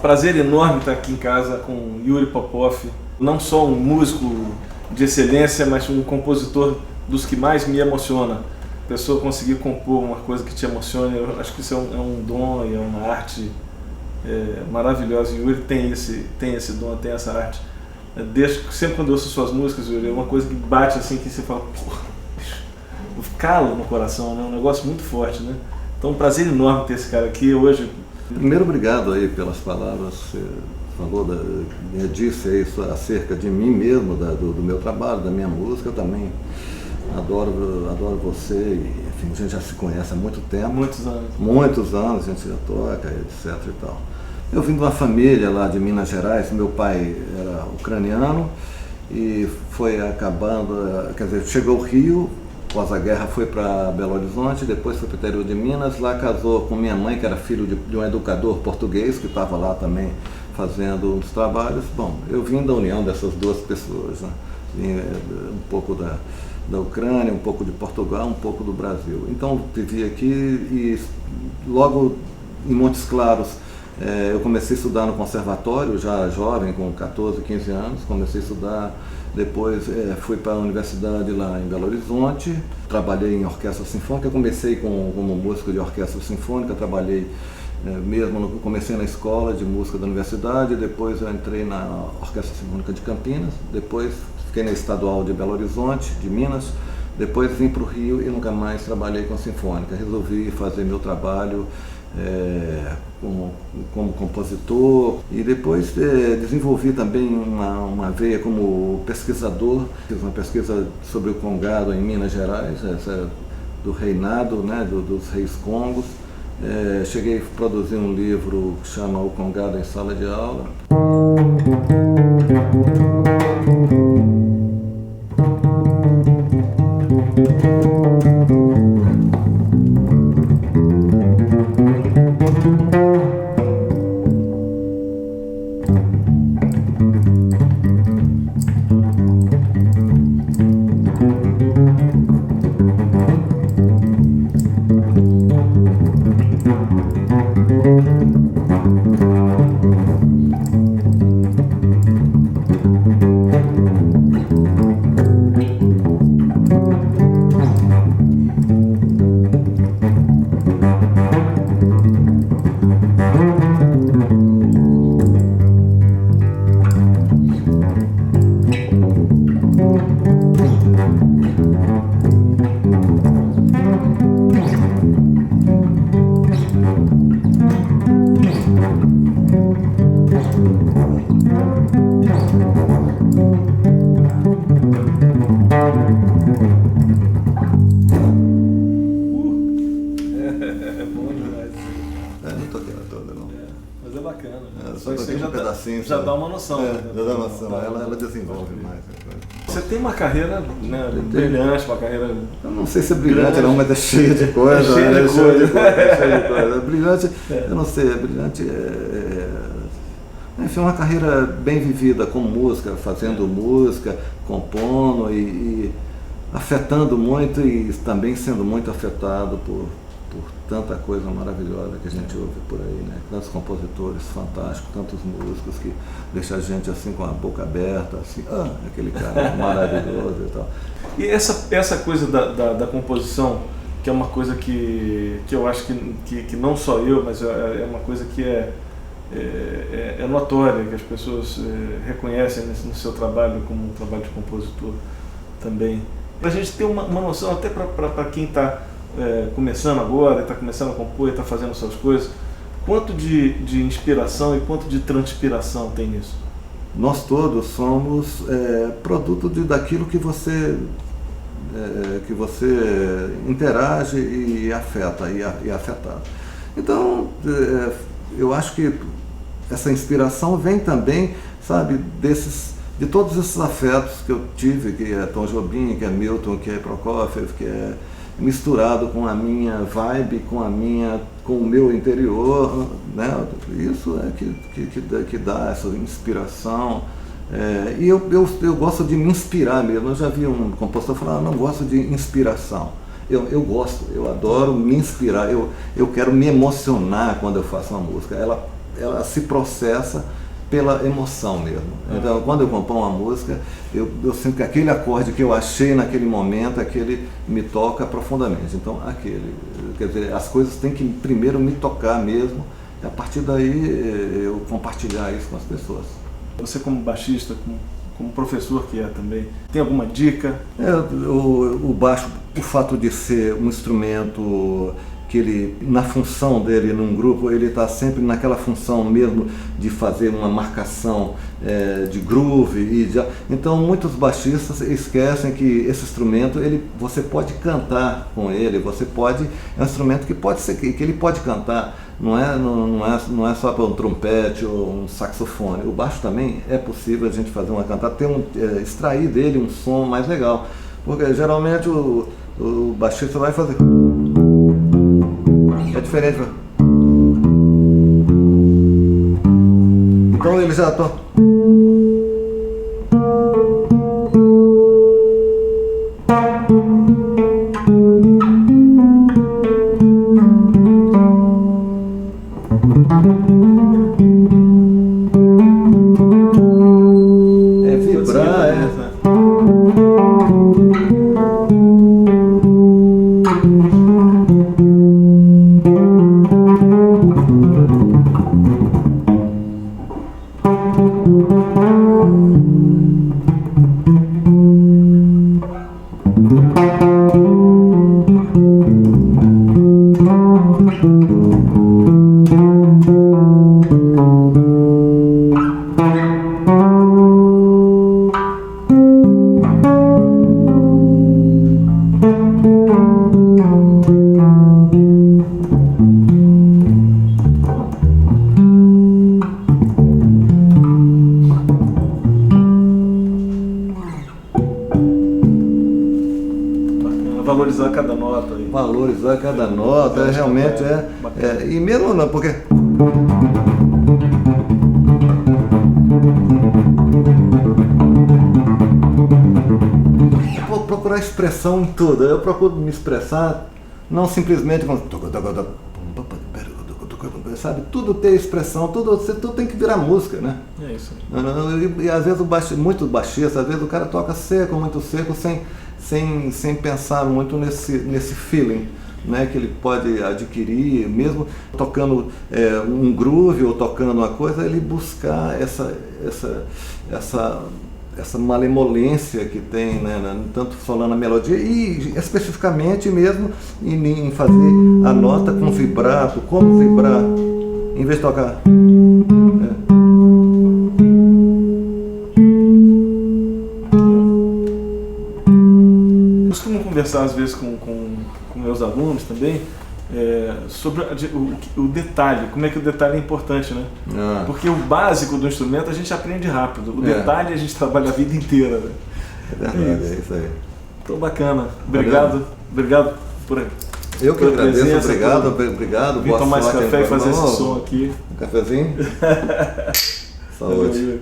Prazer enorme estar aqui em casa com Yuri Popov, não só um músico de excelência, mas um compositor dos que mais me emociona. A pessoa conseguir compor uma coisa que te emociona, eu acho que isso é um dom e é uma arte maravilhosa. Yuri tem esse dom, tem essa arte. Sempre quando eu ouço suas músicas, Yuri, é uma coisa que bate assim, que você fala, porra, calo no coração, né? Um negócio muito forte, né? Então, um prazer enorme ter esse cara aqui hoje. Primeiro, obrigado aí pelas palavras que você falou, disse aí acerca de mim mesmo, do meu trabalho, da minha música. Eu também adoro você, e, enfim, a gente já se conhece há muito tempo. Muitos anos. Muitos anos, a gente já toca, etc e tal. Eu vim de uma família lá de Minas Gerais, meu pai era ucraniano e foi acabando, quer dizer, chegou ao Rio, após a guerra foi para Belo Horizonte, depois foi para o interior de Minas, lá casou com minha mãe, que era filho de um educador português, que estava lá também fazendo uns trabalhos. Bom, eu vim da união dessas duas pessoas, né? Um pouco da Ucrânia, um pouco de Portugal, um pouco do Brasil. Então vivi aqui e logo em Montes Claros eu comecei a estudar no conservatório, já jovem, com 14, 15 anos, comecei a estudar. Depois fui para a universidade lá em Belo Horizonte, trabalhei em orquestra sinfônica, comecei como músico de orquestra sinfônica, trabalhei comecei na escola de música da universidade, depois eu entrei na Orquestra Sinfônica de Campinas, depois fiquei na Estadual de Belo Horizonte, de Minas, depois vim para o Rio e nunca mais trabalhei com sinfônica. Resolvi fazer meu trabalho como compositor e depois desenvolvi também uma veia como pesquisador. Fiz uma pesquisa sobre o Congado em Minas Gerais, do reinado, né, dos reis congos. Cheguei a produzir um livro que chama O Congado em Sala de Aula. É bom demais. Não toquei ela toda, não. Mas é bacana. Só toquei um pedacinho. Já dá uma noção. Já dá uma noção. Ela desenvolve mais. Você tem uma carreira, né, brilhante, uma carreira... Eu não sei se é brilhante não, mas é cheia de coisa. É cheia de coisa. É brilhante, eu não sei, brilhante enfim, uma carreira bem vivida com música, fazendo música, compondo e afetando muito e também sendo muito afetado por tanta coisa maravilhosa que a gente ouve por aí, né? Tantos compositores fantásticos, tantos músicos que deixam a gente assim com a boca aberta, assim, aquele cara maravilhoso e tal. E essa coisa da composição, que é uma coisa que eu acho que não só eu, mas é uma coisa que é notória, que as pessoas reconhecem no seu trabalho como um trabalho de compositor também. Para a gente ter uma noção, até para quem está começando agora, está começando a compor, está fazendo suas coisas, quanto de inspiração e quanto de transpiração tem nisso? Nós todos somos produto daquilo que você interage e afeta e é afetado. Então, eu acho que essa inspiração vem também, sabe, de todos esses afetos que eu tive, que é Tom Jobim, que é Milton, que é Prokofiev, que é misturado com a minha vibe, com o meu interior, né? Isso é que dá essa inspiração. E eu gosto de me inspirar mesmo. Eu já vi um compositor falar, não gosto de inspiração. Eu gosto, eu adoro me inspirar, eu quero me emocionar quando eu faço uma música. Ela se processa pela emoção mesmo. Então, quando eu componho uma música, eu sinto que aquele acorde que eu achei naquele momento, aquele me toca profundamente. Então, quer dizer, as coisas têm que primeiro me tocar mesmo, e a partir daí eu compartilhar isso com as pessoas. Você como baixista, como professor que é também, tem alguma dica? O baixo, o fato de ser um instrumento que ele, na função dele num grupo, ele está sempre naquela função mesmo de fazer uma marcação de groove. Então muitos baixistas esquecem que esse instrumento, você pode cantar com ele, é um instrumento que pode ser, que ele pode cantar, não é só para um trompete ou um saxofone. O baixo também é possível a gente fazer uma cantada, extrair dele um som mais legal, porque geralmente o baixista vai fazer... É diferente. Então ele já está... É vibrar, Valorizar cada nota. Valorizar cada nota, realmente e mesmo não, porque... Eu vou procurar expressão em tudo, eu procuro me expressar, não simplesmente com... Sabe, tudo tem expressão, tudo tem que virar música, né? É isso. E às vezes muito baixista, às vezes o cara toca seco, muito seco, sem pensar muito nesse feeling, né, que ele pode adquirir, mesmo tocando um groove ou tocando uma coisa, ele buscar essa malemolência que tem, né, tanto falando a melodia e especificamente mesmo em fazer a nota com vibrato, como vibrar, em vez de tocar. conversar às vezes com meus alunos também, sobre o detalhe, como é que o detalhe é importante, né? Porque o básico do instrumento a gente aprende rápido, o detalhe a gente trabalha a vida inteira, né? É verdade, é isso aí. Então bacana, obrigado por eu que agradeço, presença, obrigado. Vim tomar esse café e fazer esse som aqui. Um cafezinho? Saúde. Valeu.